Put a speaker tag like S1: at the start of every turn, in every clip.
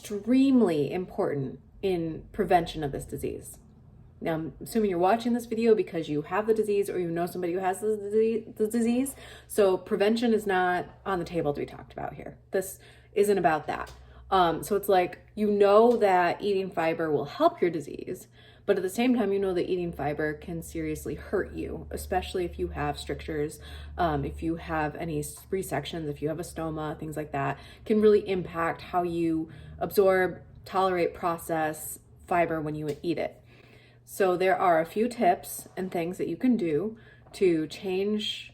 S1: extremely important in prevention of this disease. Now, I'm assuming you're watching this video because you have the disease or you know somebody who has the disease. So prevention is not on the table to be talked about here. This isn't about that. So it's like, you know that eating fiber will help your disease, but at the same time, you know that eating fiber can seriously hurt you, especially if you have strictures, if you have any resections, if you have a stoma, things like that, can really impact how you absorb, tolerate, process fiber when you eat it. So there are a few tips and things that you can do to change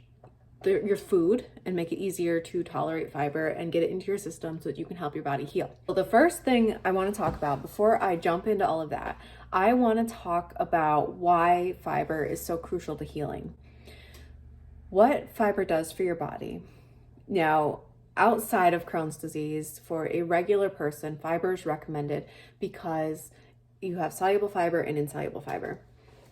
S1: your food and make it easier to tolerate fiber and get it into your system so that you can help your body heal. Well, the first thing I want to talk about before I jump into all of that, I want to talk about why fiber is so crucial to healing. What fiber does for your body. Now, outside of Crohn's disease, for a regular person, fiber is recommended because you have soluble fiber and insoluble fiber.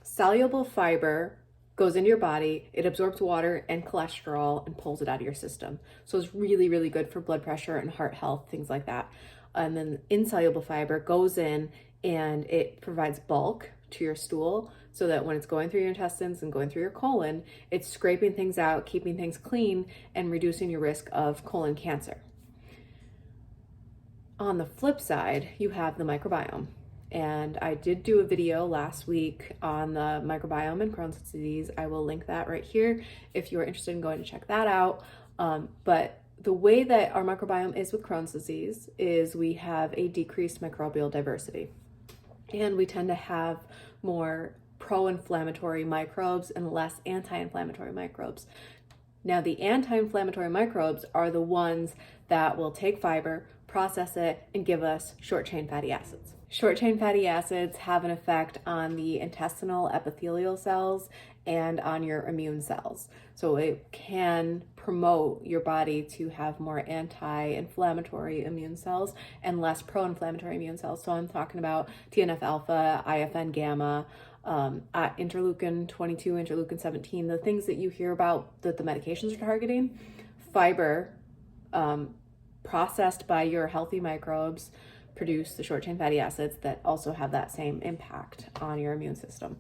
S1: Soluble fiber goes into your body, it absorbs water and cholesterol and pulls it out of your system. So it's really, really good for blood pressure and heart health, things like that. And then insoluble fiber goes in and it provides bulk to your stool so that when it's going through your intestines and going through your colon, it's scraping things out, keeping things clean, and reducing your risk of colon cancer. On the flip side, you have the microbiome. And I did do a video last week on the microbiome and Crohn's disease. I will link that right here if you're interested in going to check that out. But the way that our microbiome is with Crohn's disease is we have a decreased microbial diversity. And we tend to have more pro-inflammatory microbes and less anti-inflammatory microbes. Now, the anti-inflammatory microbes are the ones that will take fiber, process it, and give us short-chain fatty acids. Short-chain fatty acids have an effect on the intestinal epithelial cells and on your immune cells. So it can promote your body to have more anti-inflammatory immune cells and less pro-inflammatory immune cells. So I'm talking about TNF alpha, IFN gamma, interleukin 22, interleukin 17, the things that you hear about that the medications are targeting. Fiber, processed by your healthy microbes, produce the short chain fatty acids that also have that same impact on your immune system.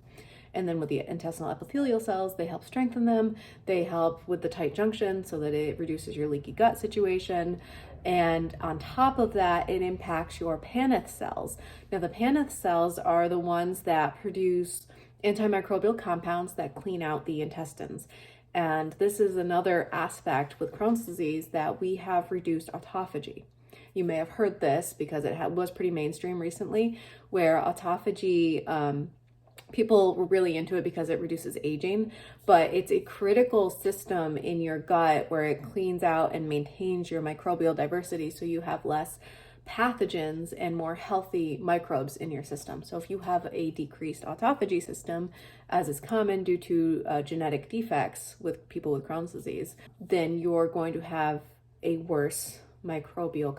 S1: And then with the intestinal epithelial cells, they help strengthen them. They help with the tight junction so that it reduces your leaky gut situation. And on top of that, it impacts your Paneth cells. Now, the Paneth cells are the ones that produce antimicrobial compounds that clean out the intestines. And this is another aspect with Crohn's disease that we have reduced autophagy. You may have heard this because it was pretty mainstream recently, where autophagy, people were really into it because it reduces aging, but it's a critical system in your gut where it cleans out and maintains your microbial diversity so you have less pathogens and more healthy microbes in your system. So if you have a decreased autophagy system, as is common due to genetic defects with people with Crohn's disease, then you're going to have a worse microbial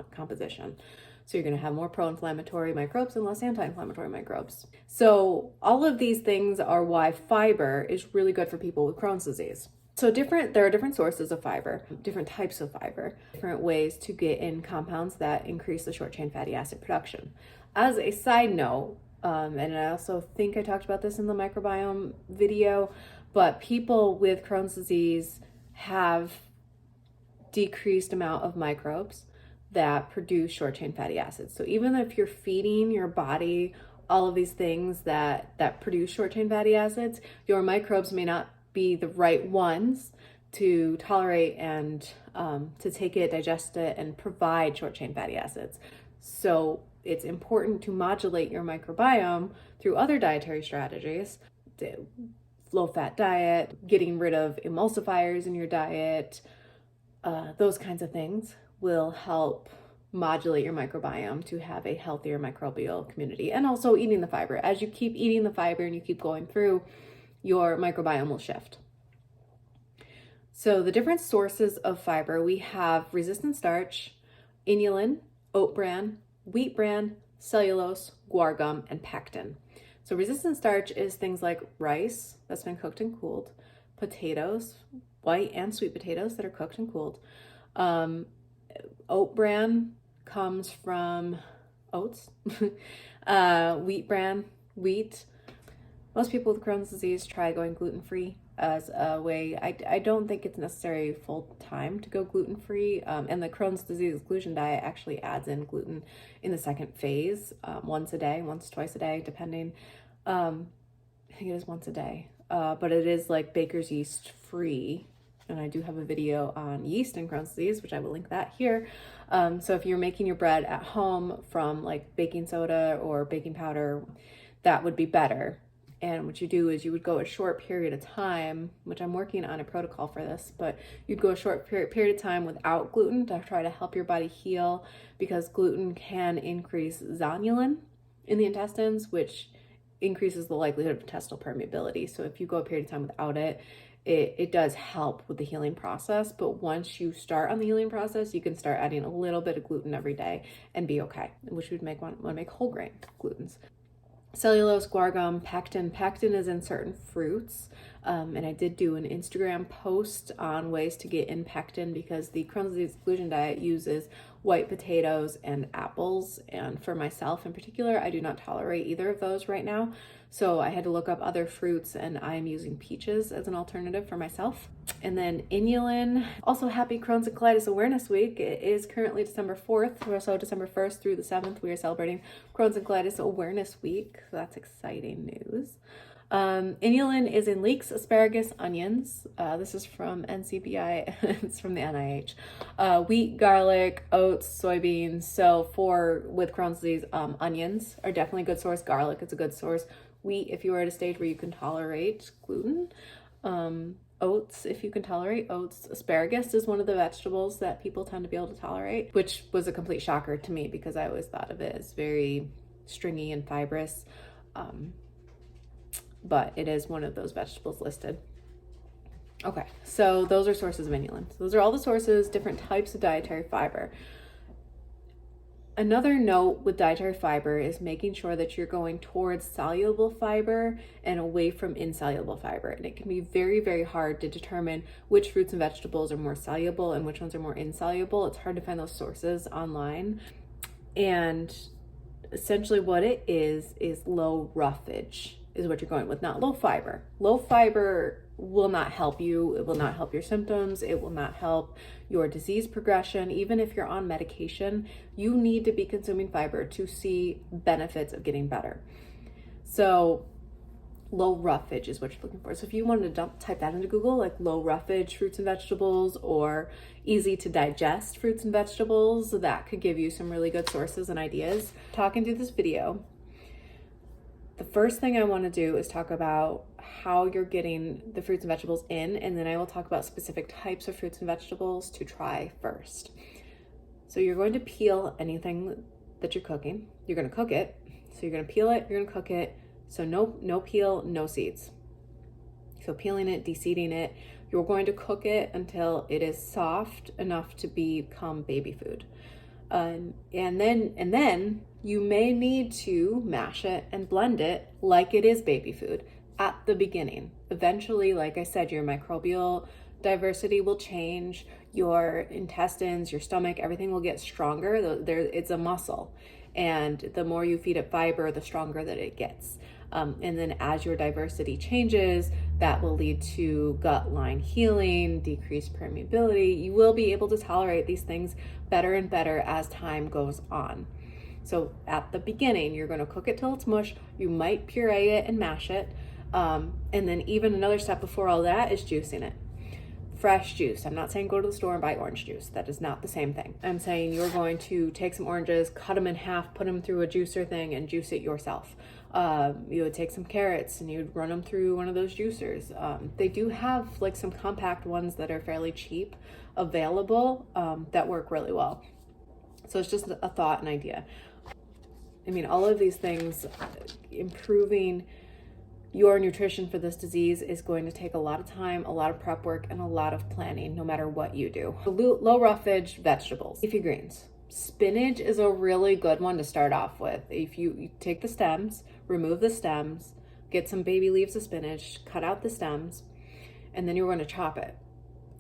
S1: composition. So you're going to have more pro-inflammatory microbes and less anti-inflammatory microbes. So all of these things are why fiber is really good for people with Crohn's disease. So there are different sources of fiber, different types of fiber, different ways to get in compounds that increase the short chain fatty acid production. As a side note, and I also think I talked about this in the microbiome video, but people with Crohn's disease have decreased amount of microbes that produce short chain fatty acids. So even if you're feeding your body all of these things that produce short chain fatty acids, your microbes may not be the right ones to tolerate and to take it, digest it, and provide short chain fatty acids. So it's important to modulate your microbiome through other dietary strategies, the low fat diet, getting rid of emulsifiers in your diet. Those kinds of things will help modulate your microbiome to have a healthier microbial community. And also eating the fiber. As you keep eating the fiber and you keep going through, your microbiome will shift. So the different sources of fiber, we have resistant starch, inulin, oat bran, wheat bran, cellulose, guar gum, and pectin. So resistant starch is things like rice that's been cooked and cooled, potatoes, white and sweet potatoes that are cooked and cooled, oat bran comes from oats, wheat bran, wheat. Most people with Crohn's disease try going gluten-free as a way. I don't think it's necessary full time to go gluten-free. And the Crohn's disease exclusion diet actually adds in gluten in the second phase, once a day, twice a day, depending. I think it is once a day, but it is like baker's yeast free. And I do have a video on yeast and Crohn's disease, which I will link that here. So if you're making your bread at home from like baking soda or baking powder, that would be better. And what you do is you would go a short period of time, which I'm working on a protocol for this, but you'd go a short period of time without gluten to try to help your body heal, because gluten can increase zonulin in the intestines, which increases the likelihood of intestinal permeability. So if you go a period of time without it, it does help with the healing process. But once you start on the healing process, you can start adding a little bit of gluten every day and be okay, which would want to make whole grain glutens. Cellulose, guar gum, pectin. Pectin is in certain fruits. And I did do an Instagram post on ways to get in pectin, because the Crohn's disease exclusion diet uses white potatoes and apples. And for myself in particular, I do not tolerate either of those right now. So I had to look up other fruits, and I am using peaches as an alternative for myself. And then inulin. Also, happy Crohn's and Colitis Awareness Week. It is currently December 4th, so December 1st through the 7th, we are celebrating Crohn's and Colitis Awareness Week. So that's exciting news. Inulin is in leeks, asparagus, onions. This is from NCBI. It's from the NIH. Wheat, garlic, oats, soybeans. So with Crohn's disease, onions are definitely a good source. Garlic is a good source. Wheat, if you are at a stage where you can tolerate gluten. Oats, if you can tolerate oats. Asparagus is one of the vegetables that people tend to be able to tolerate, which was a complete shocker to me, because I always thought of it as very stringy and fibrous. But it is one of those vegetables listed. Okay, so those are sources of inulin. So those are all the sources, different types of dietary fiber. Another note with dietary fiber is making sure that you're going towards soluble fiber and away from insoluble fiber. And it can be very, very hard to determine which fruits and vegetables are more soluble and which ones are more insoluble. It's hard to find those sources online. And essentially what it is low roughage is what you're going with, not low fiber. Low fiber will not help you. It will not help your symptoms. It will not help your disease progression. Even if you're on medication, you need to be consuming fiber to see benefits of getting better. So low roughage is what you're looking for. So if you wanted to type that into Google, like low roughage fruits and vegetables, or easy to digest fruits and vegetables, that could give you some really good sources and ideas. Talking through this video, the first thing I want to do is talk about how you're getting the fruits and vegetables in, and then I will talk about specific types of fruits and vegetables to try first. So you're going to peel anything that you're cooking. You're going to cook it. So you're going to peel it, you're going to cook it. So no peel, no seeds. So peeling it, de-seeding it. You're going to cook it until it is soft enough to become baby food. And then you may need to mash it and blend it like it is baby food at the beginning. Eventually, like I said, your microbial diversity will change, your intestines, your stomach, everything will get stronger. It's a muscle. And the more you feed it fiber, the stronger that it gets. And then as your diversity changes, that will lead to gut line healing, decreased permeability. You will be able to tolerate these things better and better as time goes on. So at the beginning, you're going to cook it till it's mush. You might puree it and mash it. And then even another step before all that is juicing it. Fresh juice. I'm not saying go to the store and buy orange juice. That is not the same thing. I'm saying you're going to take some oranges, cut them in half, put them through a juicer thing, and juice it yourself. You would take some carrots and you'd run them through one of those juicers. They do have like some compact ones that are fairly cheap available that work really well. So it's just a thought and idea. I mean, all of these things, improving your nutrition for this disease is going to take a lot of time, a lot of prep work, and a lot of planning, no matter what you do. Low roughage vegetables, leafy greens. Spinach is a really good one to start off with. If you take the stems, remove the stems, get some baby leaves of spinach, cut out the stems, and then you're going to chop it.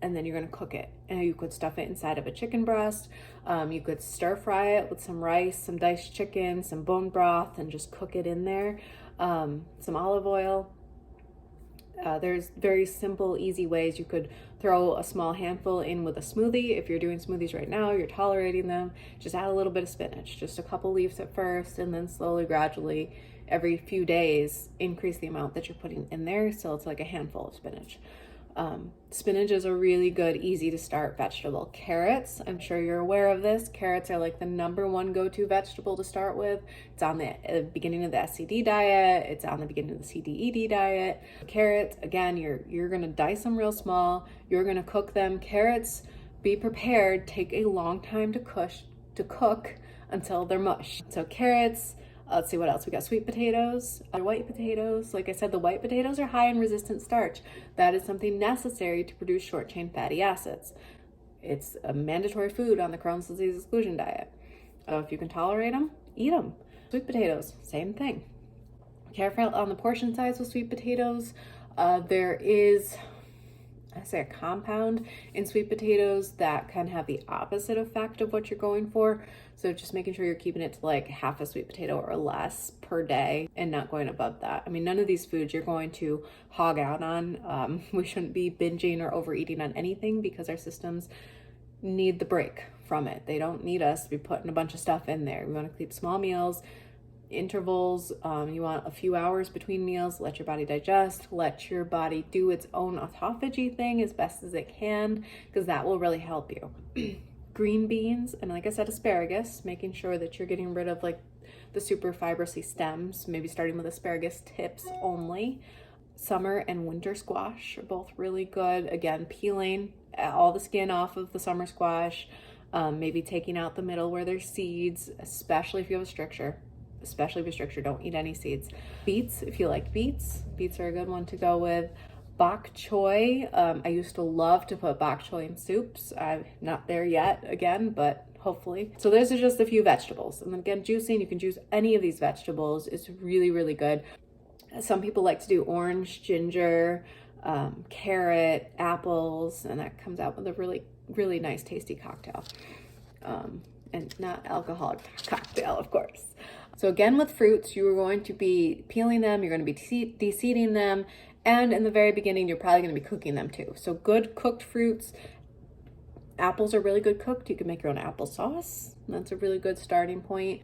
S1: and then you're going to cook it. And you could stuff it inside of a chicken breast. You could stir fry it with some rice, some diced chicken, some bone broth, and just cook it in there. Some olive oil. There's very simple, easy ways. You could throw a small handful in with a smoothie. If you're doing smoothies right now, you're tolerating them, just add a little bit of spinach, just a couple leaves at first, and then slowly, gradually, every few days, increase the amount that you're putting in there. So it's like a handful of spinach. Spinach is a really good, easy to start vegetable. Carrots, I'm sure you're aware of this. Carrots are like the #1 go-to vegetable to start with. It's on the beginning of the SCD diet. It's on the beginning of the CDED diet. Carrots, again, you're gonna dice them real small. You're gonna cook them. Carrots, be prepared, take a long time to cook until they're mush. So carrots. Let's see what else. We got sweet potatoes, white potatoes. Like I said, the white potatoes are high in resistant starch. That is something necessary to produce short chain fatty acids. It's a mandatory food on the Crohn's disease exclusion diet. If you can tolerate them, eat them. Sweet potatoes, same thing. Careful on the portion size with sweet potatoes. There is, a compound in sweet potatoes that can have the opposite effect of what you're going for. So just making sure you're keeping it to like half a sweet potato or less per day and not going above that. I mean, none of these foods you're going to hog out on. We shouldn't be binging or overeating on anything because our systems need the break from it. They don't need us to be putting a bunch of stuff in there. We want to keep small meals, intervals. You want a few hours between meals, let your body digest, let your body do its own autophagy thing as best as it can, because that will really help you. Green beans, and like I said, asparagus, making sure that you're getting rid of like the super fibrousy stems, maybe starting with asparagus tips only. Summer and winter squash are both really good. Again, peeling all the skin off of the summer squash, maybe taking out the middle where there's seeds, especially if you have a stricture. Don't eat any seeds. Beets, if you like beets are a good one to go with. Bok choy, I used to love to put bok choy in soups. I'm not there yet again, but hopefully. So those are just a few vegetables. And then again, juicing, you can juice any of these vegetables. It's really, really good. Some people like to do orange, ginger, carrot, apples, and that comes out with a really, really nice, tasty cocktail. And not alcoholic cocktail, of course. So again, with fruits, you are going to be peeling them, you're going to be de-seeding them, and in the very beginning, you're probably going to be cooking them too. So good cooked fruits. Apples are really good cooked. You can make your own applesauce. That's a really good starting point.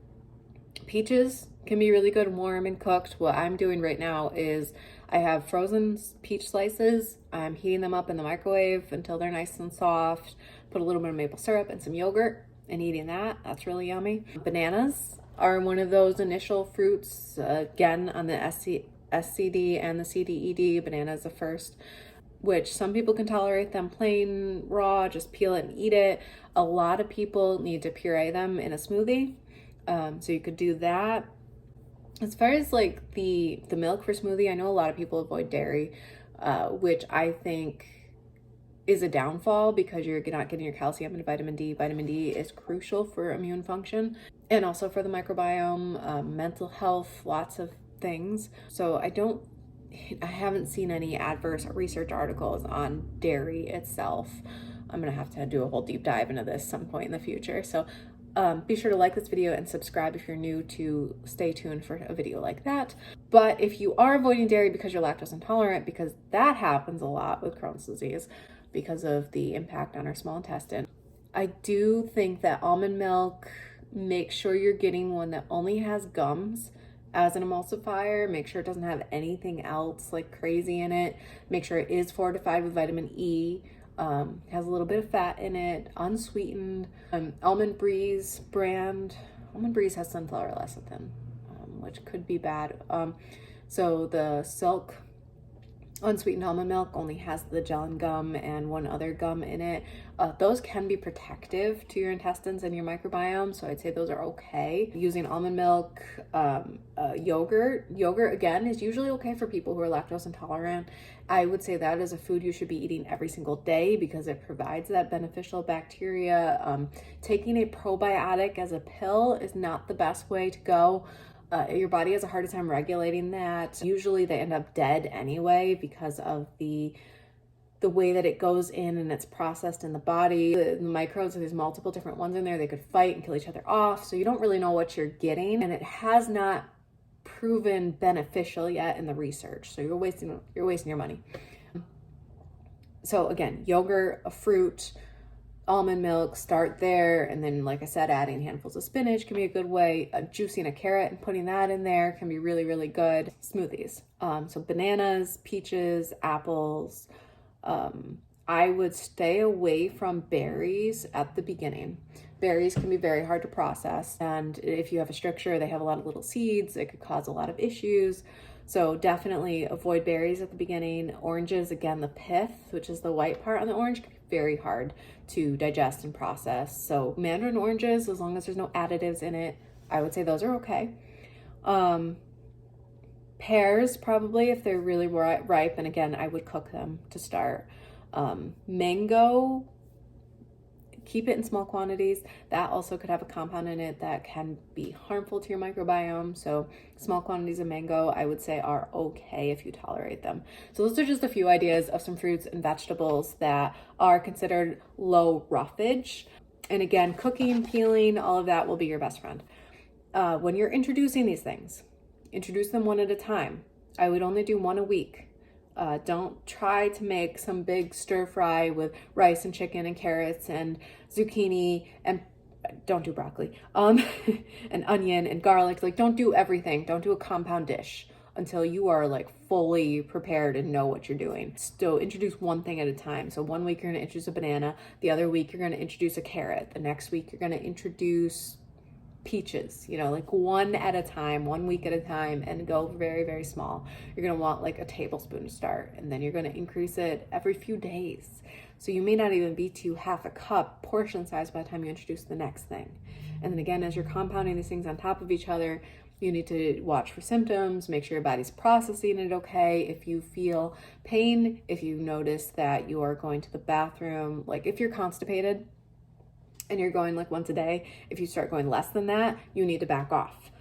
S1: Peaches can be really good warm and cooked. What I'm doing right now is I have frozen peach slices. I'm heating them up in the microwave until they're nice and soft. Put a little bit of maple syrup and some yogurt and eating that. That's really yummy. Bananas are one of those initial fruits, again, on the SCD and the CDED. Banana is the first, which some people can tolerate them plain raw, just peel it and eat it. A lot of people need to puree them in a smoothie. So you could do that. As far as like the milk for smoothie, I know a lot of people avoid dairy, which I think is a downfall because you're not getting your calcium and vitamin D. Vitamin D is crucial for immune function and also for the microbiome, mental health, lots of things. So I haven't seen any adverse research articles on dairy itself. I'm gonna have to do a whole deep dive into this some point in the future. So be sure to like this video and subscribe if you're new to stay tuned for a video like that. But if you are avoiding dairy because you're lactose intolerant, because that happens a lot with Crohn's disease because of the impact on our small intestine, I do think that almond milk, make sure you're getting one that only has gums as an emulsifier. Make sure it doesn't have anything else like crazy in it. Make sure it is fortified with vitamin E. Has a little bit of fat in it, unsweetened. Almond Breeze brand. Almond Breeze has sunflower lecithin, which could be bad. So the Silk unsweetened almond milk only has the gellan gum and one other gum in it. Those can be protective to your intestines and your microbiome, so I'd say those are okay. Using almond milk, yogurt again is usually okay for people who are lactose intolerant. I would say that is a food you should be eating every single day because it provides that beneficial bacteria. Taking a probiotic as a pill is not the best way to go. Your body has a harder time regulating that. Usually they end up dead anyway because of the the way that it goes in and it's processed in the body. The microbes, there's multiple different ones in there. They could fight and kill each other off. So you don't really know what you're getting. And it has not proven beneficial yet in the research. So you're wasting your money. So again, yogurt, a fruit, almond milk, start there. And then, like I said, adding handfuls of spinach can be a good way. Juicing a carrot and putting that in there can be really, really good. Smoothies. So bananas, peaches, apples. I would stay away from berries at the beginning. Berries can be very hard to process. And if you have a stricture, they have a lot of little seeds. It could cause a lot of issues. So definitely avoid berries at the beginning. Oranges, again, the pith, which is the white part on the orange, can be very hard to digest and process. So Mandarin oranges, as long as there's no additives in it, I would say those are okay. Pears, probably, if they're really ripe, and again, I would cook them to start. Mango, keep it in small quantities. That also could have a compound in it that can be harmful to your microbiome. So small quantities of mango, I would say, are okay if you tolerate them. So those are just a few ideas of some fruits and vegetables that are considered low roughage. And again, cooking, peeling, all of that will be your best friend. When you're introducing these things, introduce them one at a time. I would only do one a week. Don't try to make some big stir fry with rice and chicken and carrots and zucchini, and don't do broccoli, and onion and garlic. Like, don't do everything. Don't do a compound dish until you are like fully prepared and know what you're doing. So introduce one thing at a time. So one week you're going to introduce a banana. The other week you're going to introduce a carrot. The next week you're going to introduce peaches, like one at a time, 1 week at a time, and go very, very small. You're going to want like a tablespoon to start, and then you're going to increase it every few days. So you may not even be to half a cup portion size by the time you introduce the next thing. And then again, as you're compounding these things on top of each other, you need to watch for symptoms, make sure your body's processing it okay. If you feel pain, if you notice that you are going to the bathroom, like if you're constipated, and you're going like once a day, if you start going less than that, you need to back off.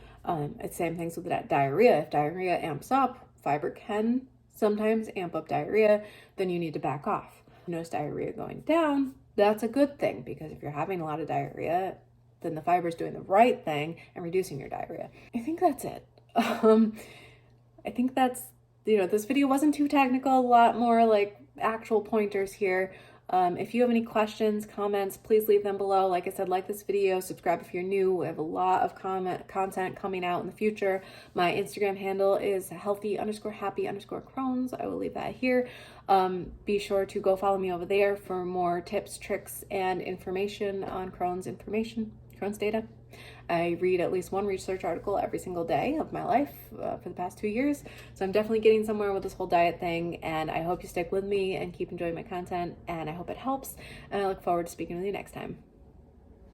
S1: It's same things with that diarrhea. If diarrhea amps up, fiber can sometimes amp up diarrhea, then you need to back off. Notice diarrhea going down, that's a good thing, because if you're having a lot of diarrhea, then the fiber is doing the right thing and reducing your diarrhea. I think that's it. I think that's, this video wasn't too technical, a lot more like actual pointers here. If you have any questions, comments, please leave them below. Like I said, like this video, subscribe if you're new. We have a lot of content coming out in the future. My Instagram handle is healthy_happy_Crohns. I will leave that here. Be sure to go follow me over there for more tips, tricks, and information on Crohn's data. I read at least one research article every single day of my life for the past 2 years. So I'm definitely getting somewhere with this whole diet thing, and I hope you stick with me and keep enjoying my content, and I hope it helps, and I look forward to speaking with you next time.